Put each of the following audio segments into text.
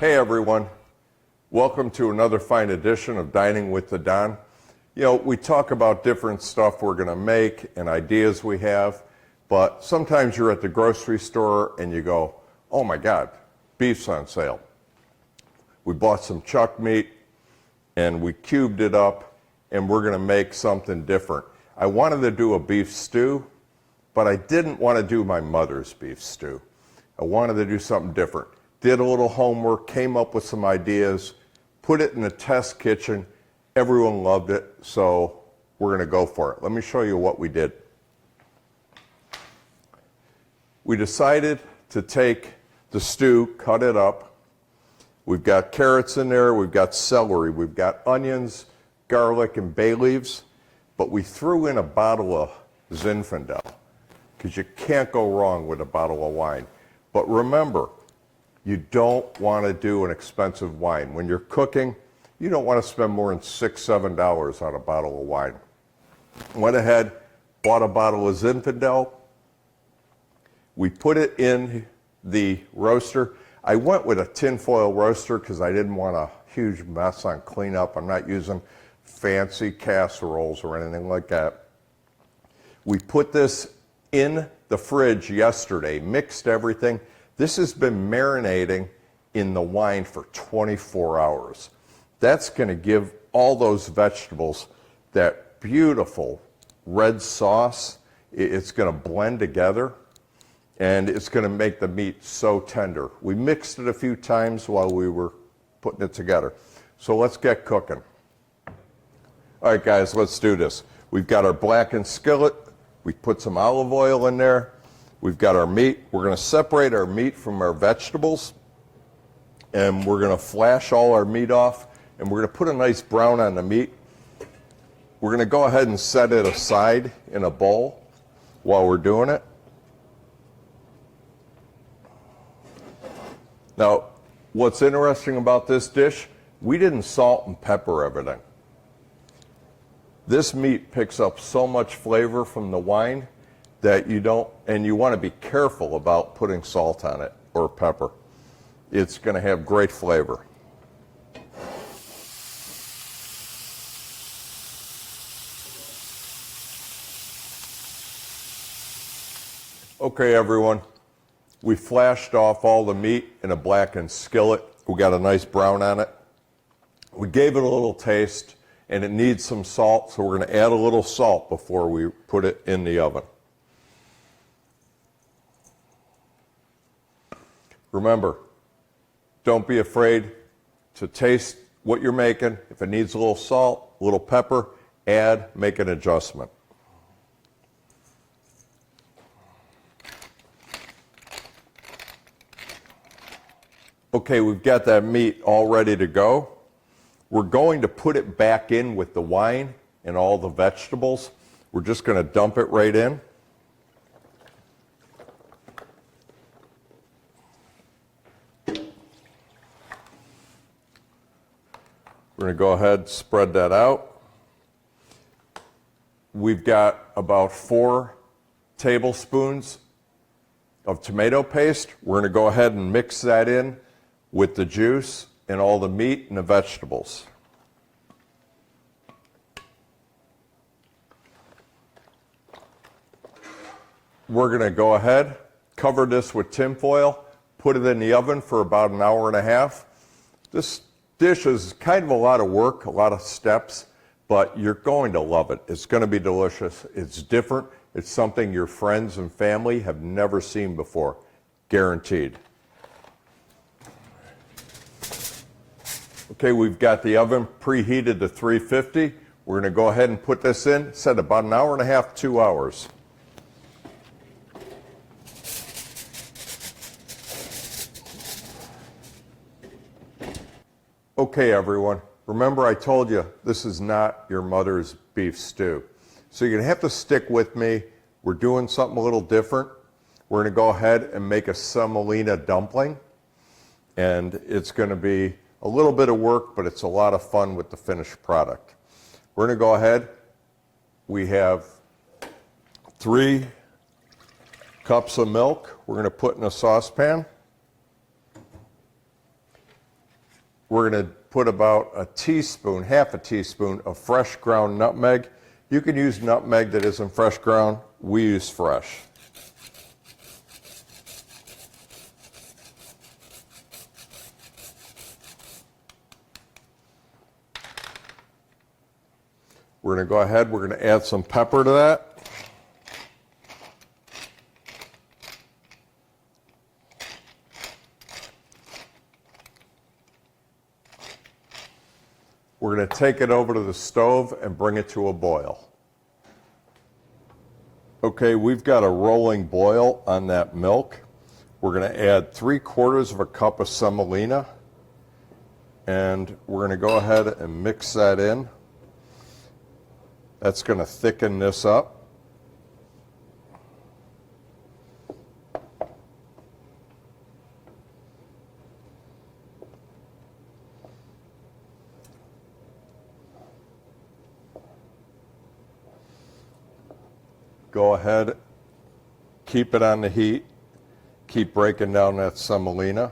Hey everyone, welcome to another fine edition of Dining with the Don. You know, we talk about different stuff we're going to make and ideas we have, but sometimes you're at the grocery store and you go, oh my God, beef's on sale. We bought some chuck meat and we cubed it up and we're going to make something different. I wanted to do a beef stew, but I didn't want to do my mother's beef stew. I wanted to do something different. Did a little homework, came up with some ideas, put it in a test kitchen. Everyone loved it, so we're going to go for it. Let me show you what we did. We decided to take the stew, cut it up. We've got carrots in there, we've got celery, we've got onions, garlic, and bay leaves, but we threw in a bottle of Zinfandel, because you can't go wrong with a bottle of wine. But remember, you don't want to do an expensive wine. When you're cooking, you don't want to spend more than $6, $7 on a bottle of wine. Went ahead, bought a bottle of Zinfandel. We put it in the roaster. I went with a tinfoil roaster because I didn't want a huge mess on cleanup. I'm not using fancy casseroles or anything like that. We put this in the fridge yesterday, mixed everything. This has been marinating in the wine for 24 hours. That's going to give all those vegetables that beautiful red sauce. It's going to blend together and it's going to make the meat so tender. We mixed it a few times while we were putting it together. So let's get cooking. All right, guys, let's do this. We've got our blackened skillet. We put some olive oil in there. We've got our meat. We're going to separate our meat from our vegetables, and we're going to flash all our meat off, and we're going to put a nice brown on the meat. We're going to go ahead and set it aside in a bowl while we're doing it. Now, what's interesting about this dish, we didn't salt and pepper everything. This meat picks up so much flavor from the wine that you don't, and you want to be careful about putting salt on it or pepper. It's going to have great flavor. Okay, everyone, we flashed off all the meat in a blackened skillet. We got a nice brown on it. We gave it a little taste, and it needs some salt, so we're going to add a little salt before we put it in the oven. Remember, don't be afraid to taste what you're making. If it needs a little salt, a little pepper, add, make an adjustment. Okay, we've got that meat all ready to go. We're going to put it back in with the wine and all the vegetables. We're just going to dump it right in. We're going to go ahead and spread that out. We've got about 4 tablespoons of tomato paste. We're going to go ahead and mix that in with the juice and all the meat and the vegetables. We're going to go ahead, cover this with tin foil, put it in the oven for about an hour and a half. This dish is kind of a lot of work, a lot of steps, but you're going to love it. It's going to be delicious. It's different. It's something your friends and family have never seen before, guaranteed. Okay, we've got the oven preheated to 350. We're going to go ahead and put this in, set about an hour and a half, 2 hours. Okay, everyone, remember I told you this is not your mother's beef stew. So you're going to have to stick with me. We're doing something a little different. We're going to go ahead and make a semolina dumpling. And it's going to be a little bit of work, but it's a lot of fun with the finished product. We're going to go ahead. We have 3 cups of milk we're going to put in a saucepan. we're going to put about a teaspoon, half a teaspoon of fresh ground nutmeg. You can use nutmeg that isn't fresh ground. We use fresh. We're going to go ahead, we're going to add some pepper to that. We're going to take it over to the stove and bring it to a boil. Okay, we've got a rolling boil on that milk. We're going to add 3/4 of a cup of semolina, and we're going to go ahead and mix that in. That's going to thicken this up. Go ahead, keep it on the heat, keep breaking down that semolina.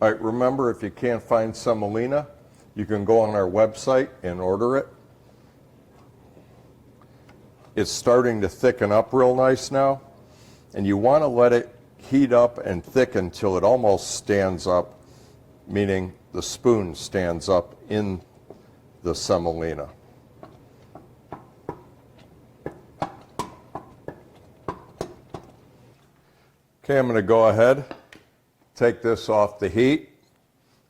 All right, remember, if you can't find semolina, you can go on our website and order it. It's starting to thicken up real nice now, and you want to let it heat up and thicken until it almost stands up, meaning the spoon stands up in the semolina. Okay, I'm going to go ahead, take this off the heat.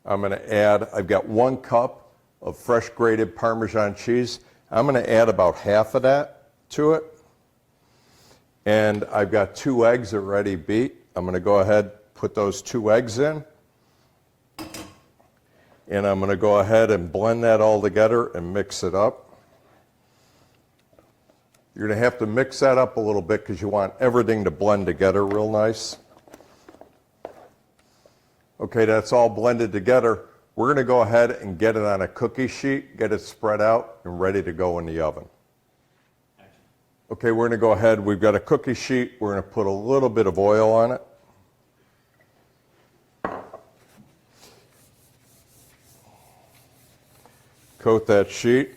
I'm going to add, I've got 1 cup of fresh grated Parmesan cheese. I'm going to add about half of that to it. And I've got 2 eggs already beat. I'm going to go ahead, put those 2 eggs in. And I'm going to go ahead and blend that all together and mix it up. You're going to have to mix that up a little bit because you want everything to blend together real nice. Okay, that's all blended together. We're going to go ahead and get it on a cookie sheet, get it spread out, and ready to go in the oven. Okay, we're going to go ahead. We've got a cookie sheet. We're going to put a little bit of oil on it. Coat that sheet.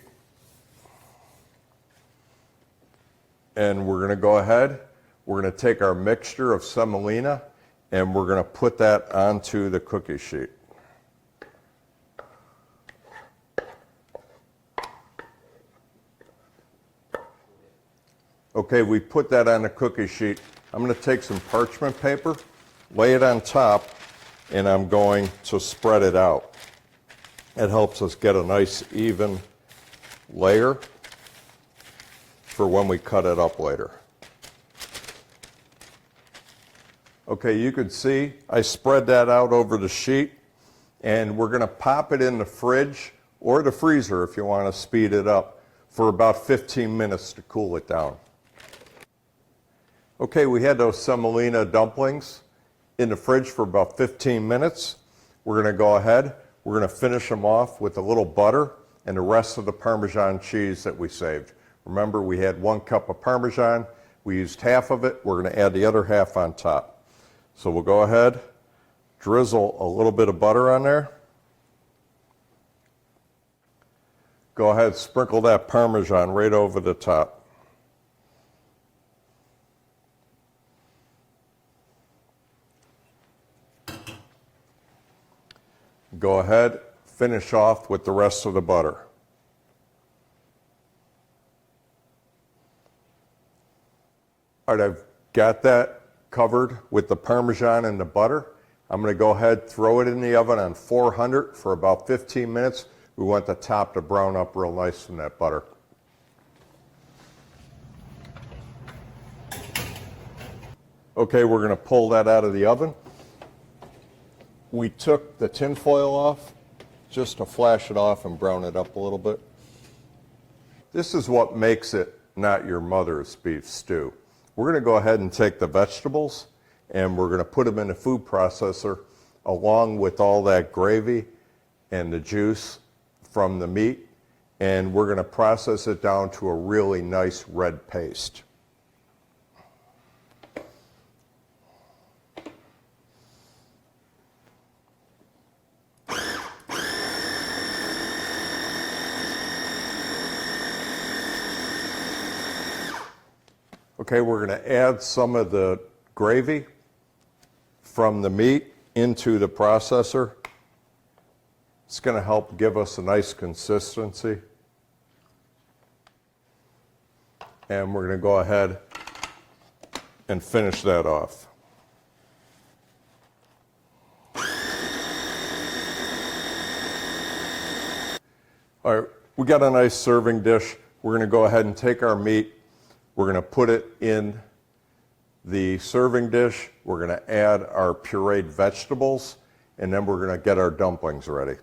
And we're going to go ahead. We're going to take our mixture of semolina and we're going to put that onto the cookie sheet. Okay, we put that on the cookie sheet. I'm going to take some parchment paper, lay it on top, and I'm going to spread it out. It helps us get a nice even layer for when we cut it up later. Okay, you can see I spread that out over the sheet, and we're going to pop it in the fridge or the freezer if you want to speed it up for about 15 minutes to cool it down. Okay, we had those semolina dumplings in the fridge for about 15 minutes. We're going to go ahead. We're going to finish them off with a little butter and the rest of the Parmesan cheese that we saved. Remember, we had 1 cup of Parmesan. We used half of it. We're going to add the other half on top. So we'll go ahead, drizzle a little bit of butter on there. Go ahead, sprinkle that Parmesan right over the top. Go ahead, finish off with the rest of the butter. All right, I've got that covered with the Parmesan and the butter. I'm going to go ahead, throw it in the oven on 400 for about 15 minutes. We want the top to brown up real nice from that butter. Okay, we're going to pull that out of the oven. We took the tin foil off just to flash it off and brown it up a little bit. This is what makes it not your mother's beef stew. We're going to go ahead and take the vegetables and we're going to put them in a food processor along with all that gravy and the juice from the meat, and we're going to process it down to a really nice red paste. Okay, we're going to add some of the gravy from the meat into the processor. It's going to help give us a nice consistency. And we're going to go ahead and finish that off. All right, we got a nice serving dish. We're going to go ahead and take our meat. We're going to put it in the serving dish. We're going to add our pureed vegetables, and then we're going to get our dumplings ready.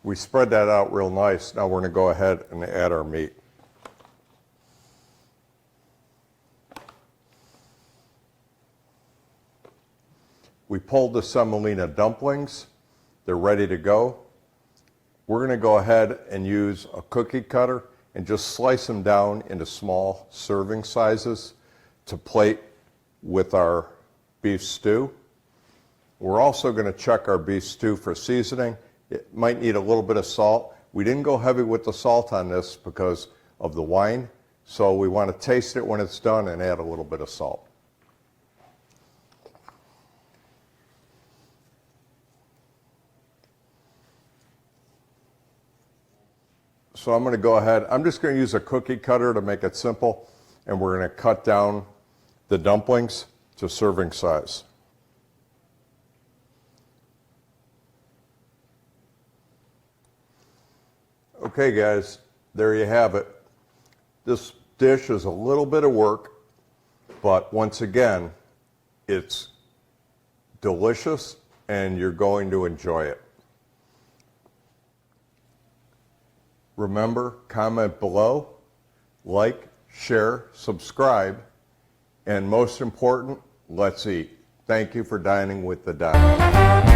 We spread that out real nice. Now we're going to go ahead and add our meat. We pulled the semolina dumplings. They're ready to go. We're going to go ahead and use a cookie cutter and just slice them down into small serving sizes to plate with our beef stew. We're also going to check our beef stew for seasoning. It might need a little bit of salt. We didn't go heavy with the salt on this because of the wine, so we want to taste it when it's done and add a little bit of salt. So I'm going to go ahead, I'm just going to use a cookie cutter to make it simple, and we're going to cut down the dumplings to serving size. Okay guys, there you have it. This dish is a little bit of work, but once again, it's delicious and you're going to enjoy it. Remember, comment below, like, share, subscribe, and most important, let's eat. Thank you for dining with the Doc.